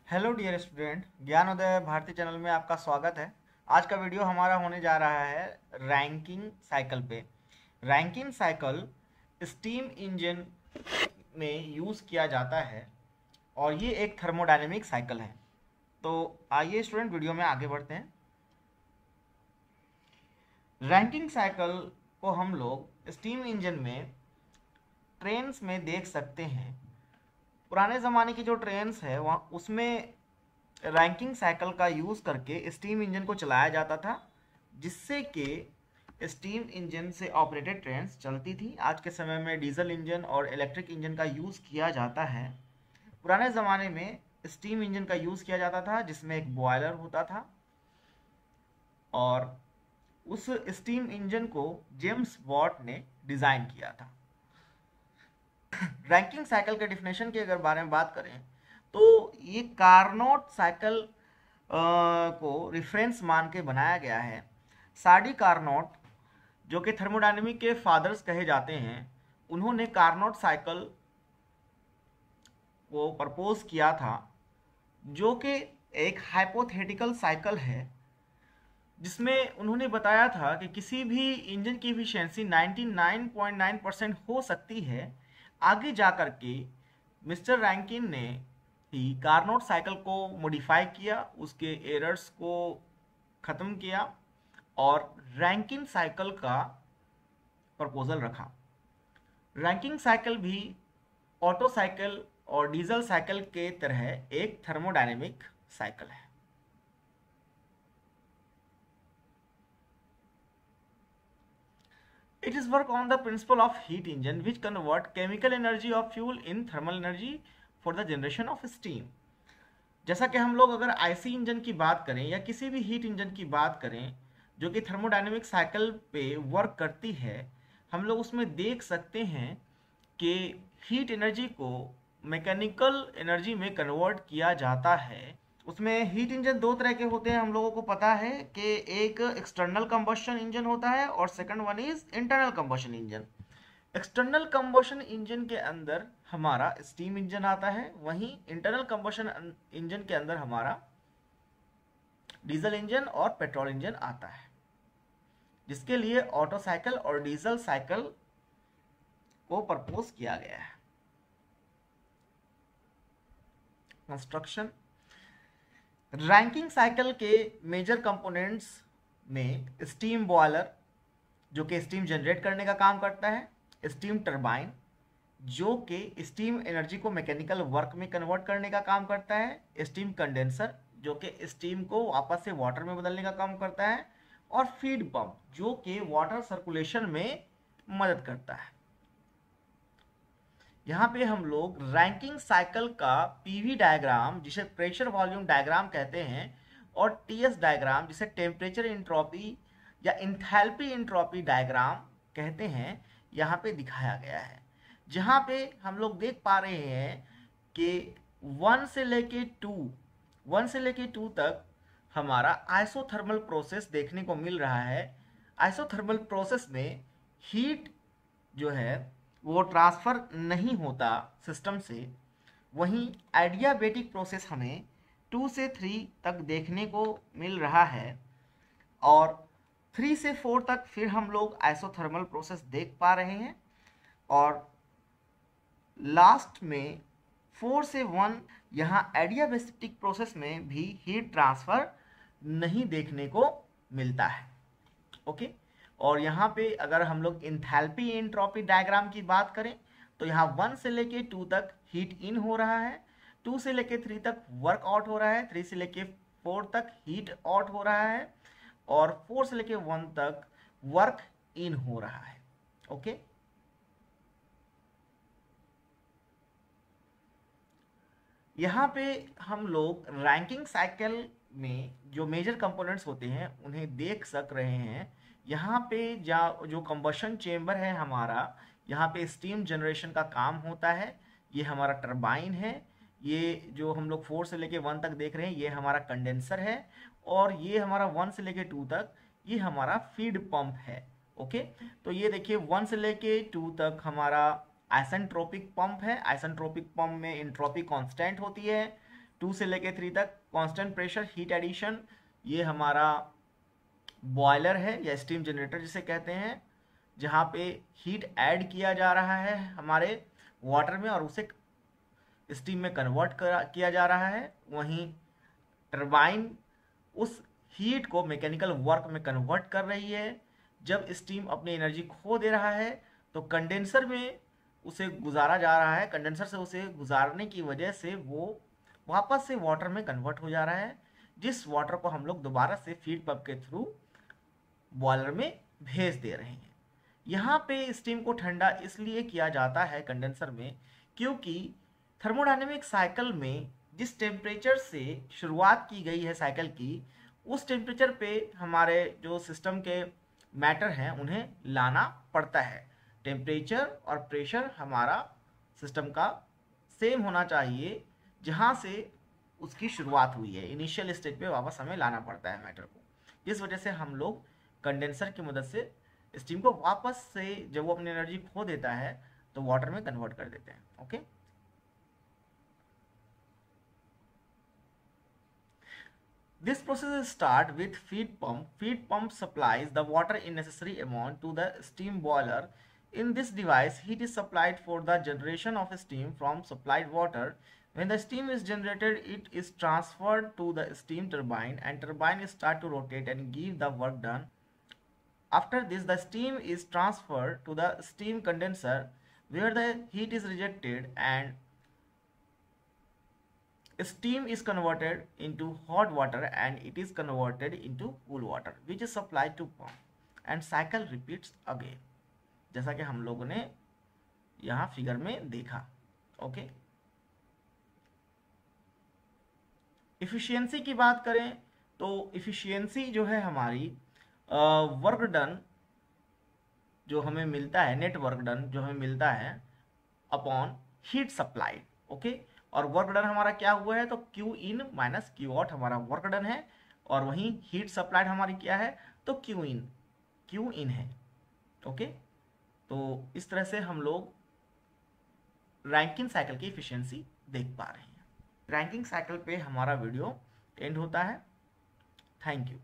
Hello dear student, Gyanoday Bharti channel में आपका स्वागत है। आज का वीडियो हमारा होने जा रहा है रैंकिंग साइकिल पे। रैंकिंग साइकिल स्टीम इंजन में यूज़ किया जाता है और ये एक थर्मोडायनेमिक साइकिल है। तो आइए स्टूडेंट वीडियो में आगे बढ़ते हैं। रैंकिंग साइकिल को हम लोग स्टीम इंजन में ट्रेन्स में देख सकते हैं। पुराने ज़माने की जो ट्रेन्स है वहाँ उसमें रैंकिंग साइकिल का यूज़ करके स्टीम इंजन को चलाया जाता था, जिससे कि स्टीम इंजन से ऑपरेटेड ट्रेन्स चलती थी। आज के समय में डीजल इंजन और इलेक्ट्रिक इंजन का यूज़ किया जाता है। पुराने ज़माने में स्टीम इंजन का यूज़ किया जाता था, जिसमें एक बॉयलर होता था और उस स्टीम इंजन को जेम्स वॉट ने डिज़ाइन किया था। रैंकिंग साइकिल के डिफिनेशन के अगर बारे में बात करें तो ये कार्नोट साइकिल को रेफरेंस मान के बनाया गया है। साडी कार्नोट, जो कि थर्मोडायनेमिक के फादर्स कहे जाते हैं, उन्होंने कार्नोट साइकिल को प्रपोज किया था, जो कि एक हाइपोथेटिकल साइकिल है, जिसमें उन्होंने बताया था कि किसी भी इंजन की एफिशिएंसी 99.9% हो सकती है। आगे जा कर के मिस्टर रैंकिन ने ही कार्नोट साइकिल को मॉडिफाई किया, उसके एरर्स को ख़त्म किया और रैंकिन साइकिल का प्रपोजल रखा। रैंकिन साइकिल भी ऑटो साइकिल और डीजल साइकिल के तरह एक थर्मोडायनेमिक साइकिल है। It is work on the principle of heat engine which convert chemical energy of fuel in thermal energy for the generation of steam। जैसा कि हम लोग अगर आईसी इंजन की बात करें या किसी भी हीट इंजन की बात करें जो कि थर्मोडायनेमिक साइकिल पे वर्क करती है, हम लोग उसमें देख सकते हैं कि हीट एनर्जी को मैकेनिकल एनर्जी में कन्वर्ट किया जाता है। उसमें हीट इंजन दो तरह के होते हैं, हम लोगों को पता है कि एक एक्सटर्नल कंबशन इंजन होता है और second one is internal combustion engine. External combustion engine के अंदर हमारा स्टीम इंजन आता है, वहीं इंटरनल कंबशन इंजन के अंदर हमारा डीजल इंजन और पेट्रोल इंजन आता है, जिसके लिए ऑटो साइकिल और डीजल साइकिल को प्रपोज किया गया है। कंस्ट्रक्शन। रैंकिंग साइकिल के मेजर कंपोनेंट्स में स्टीम बॉयलर, जो कि स्टीम जनरेट करने का काम करता है, स्टीम टरबाइन, जो कि स्टीम एनर्जी को मैकेनिकल वर्क में कन्वर्ट करने का काम करता है, स्टीम कंडेंसर, जो कि स्टीम को वापस से वाटर में बदलने का काम करता है, और फीड पंप, जो कि वाटर सर्कुलेशन में मदद करता है। यहाँ पे हम लोग रैंकिंग साइकिल का पीवी डायग्राम, जिसे प्रेशर वॉल्यूम डायग्राम कहते हैं, और टीएस डायग्राम, जिसे टेम्परेचर इंट्रोपी या इंथैल्पी इंट्रोपी डायग्राम कहते हैं, यहाँ पे दिखाया गया है। जहाँ पे हम लोग देख पा रहे हैं कि 1 से लेके 2 तक हमारा आइसोथर्मल प्रोसेस देखने को मिल रहा है। आइसोथर्मल प्रोसेस में हीट जो है वो ट्रांसफ़र नहीं होता सिस्टम से। वहीं एडियाबेटिक प्रोसेस हमें 2 से 3 तक देखने को मिल रहा है और 3 से 4 तक फिर हम लोग आइसोथर्मल प्रोसेस देख पा रहे हैं और लास्ट में 4 से 1 यहाँ एडियाबेटिक प्रोसेस में भी हीट ट्रांसफ़र नहीं देखने को मिलता है। ओके, और यहाँ पे अगर हम लोग इंथैल्पी एंट्रोपी डायग्राम की बात करें तो यहाँ 1 से लेके 2 तक हीट इन हो रहा है, 2 से लेके 3 तक वर्क आउट हो रहा है, 3 से लेके 4 तक हीट आउट हो रहा है और 4 से लेके 1 तक वर्क इन हो रहा है। ओके, यहाँ पे हम लोग रैंकिंग साइकिल में जो मेजर कंपोनेंट्स होते हैं उन्हें देख सक रहे हैं। यहाँ पे जो कंबशन चेम्बर है हमारा, यहाँ पे स्टीम जनरेशन का काम होता है। ये हमारा टरबाइन है। ये जो हम लोग 4 से लेके 1 तक देख रहे हैं ये हमारा कंडेंसर है और ये हमारा 1 से लेके 2 तक ये हमारा फीड पंप है। ओके, तो ये देखिए 1 से लेके 2 तक हमारा आइसेंट्रोपिक पंप है। आइसेंट्रोपिक पंप में इंट्रोपी कांस्टेंट होती है। 2 से लेके 3 तक कांस्टेंट प्रेशर हीट एडिशन, ये हमारा बॉयलर है या स्टीम जनरेटर जिसे कहते हैं, जहाँ पे हीट ऐड किया जा रहा है हमारे वाटर में और उसे स्टीम में कन्वर्ट किया जा रहा है। वहीं टरबाइन उस हीट को मैकेनिकल वर्क में कन्वर्ट कर रही है। जब स्टीम अपनी एनर्जी खो दे रहा है तो कंडेंसर में उसे गुजारा जा रहा है, कंडेंसर से उसे गुजारने की वजह से वो वापस से वाटर में कन्वर्ट हो जा रहा है, जिस वाटर को हम लोग दोबारा से फीड पंप के थ्रू बॉयलर में भेज दे रहे हैं। यहाँ पे स्टीम को ठंडा इसलिए किया जाता है कंडेंसर में, क्योंकि थर्मोडायनेमिक साइकिल में जिस टेम्परेचर से शुरुआत की गई है साइकिल की, उस टेम्परेचर पे हमारे जो सिस्टम के मैटर हैं उन्हें लाना पड़ता है। टेम्परेचर और प्रेशर हमारा सिस्टम का सेम होना चाहिए जहाँ से उसकी शुरुआत हुई है, इनिशियल स्टेज पे वापस हमें लाना पड़ता है मैटर को। इस वजह से हम लोग कंडेंसर की मदद से स्टीम को वापस से जब वो अपनी एनर्जी खो देता है तो वाटर में कन्वर्ट कर देते हैं। Okay, this process start with feed pump. Feed pump supplies the water in necessary amount to the steam boiler. In this device, heat is supplied for the generation of steam from supplied water. When the steam is generated, it is transferred to the steam turbine and turbine start to rotate and give the work done. After this, the steam is transferred to the steam condenser where the heat is rejected and steam is converted into hot water and it is converted into cool water which is supplied to pump and cycle repeats again, जैसा कि हम लोगों ने यहाँ figure में देखा। Okay, efficiency की बात करें तो इफिशियंसी जो है हमारी वर्क डन जो हमें मिलता है, नेट वर्क डन जो हमें मिलता है अपॉन हीट सप्लाइड। ओके, और वर्क डन हमारा क्या हुआ है तो Q in minus Q out हमारा वर्क डन है, और वहीं हीट सप्लाइड हमारी क्या है तो क्यू इन है। ओके, तो इस तरह से हम लोग रैंकिन साइकिल की इफिशियंसी देख पा रहे हैं। रैंकिंग साइकिल पे हमारा वीडियो एंड होता है। Thank you.